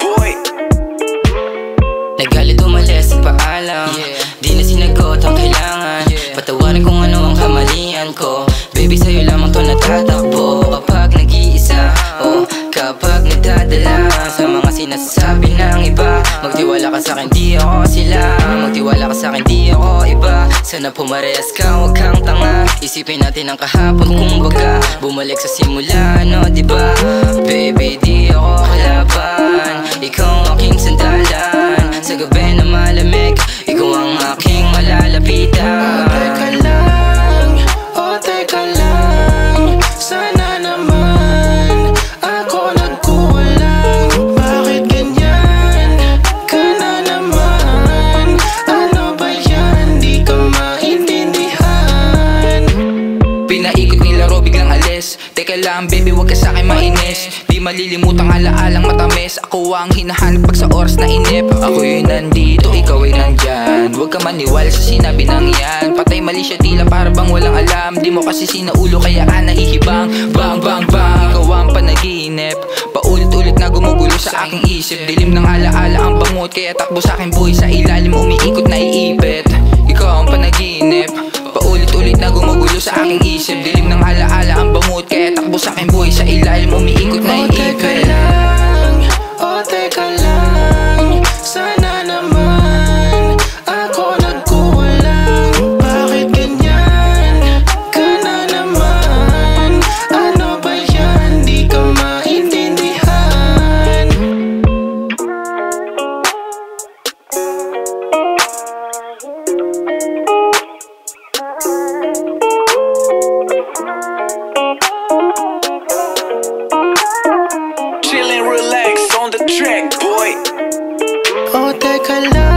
boy. Nagalit umalis at paalam, di na sinagot ang kailangan. Patawarin kung ano ang kamalian ko. Baby, sa'yo lamang to natatakbo. Kapag nag-iisa, kapag nagdadala sa mga sinasabi ng iba. Magtiwala ka sa'kin, di ako sila. Magtiwala ka sa'kin, di ako iba. Sana pumarehas ka, huwag kang tanga. Isipin natin ang kahapon, kumbaga bumalik sa simula, no, diba? Baby, di ako kalaban. Ikaw ang aking sandalan. Sa gabi na malamig, ikaw ang aking malalapitan. Teka lang, teka lang. Sana naman ako nagkulang. Bakit ganyan ka na naman? Ano ba yan? Di ka maintindihan. Pinaikot nilaro, biglang alis. Teka lang baby, wag ka sa'kin mainis. Di malilimutang alaalang matamis. Ako ang hinahanap pag sa oras na inip. Ako'y nandito, ikaw ay nandyan. Huwag ka maniwala sa sinabi ng yan. Patay mali siya, tila para bang walang alam. Di mo kasi sinaulo kaya ka nahihibang. Bang bang bang, ikaw ang panaginip. Paulit-ulit na gumugulo sa aking isip. Dilim ng alaala ang bangot, kaya takbo sa aking buhay. Sa ilalim umiikot na iipit. Ikaw ang panaginip. Paulit-ulit na gumugulo sa aking isip. Dilim ng alaala ang bangot, kaya takbo sa aking buhay. Sa ilalim umiikot na iipit. Teka lang, teka lang. Sana naman ako nagkulang. Bakit ganyan ka na naman? Ano ba yan? Di ka maintindihan. Chill and relax on the track, boy. Teka lang.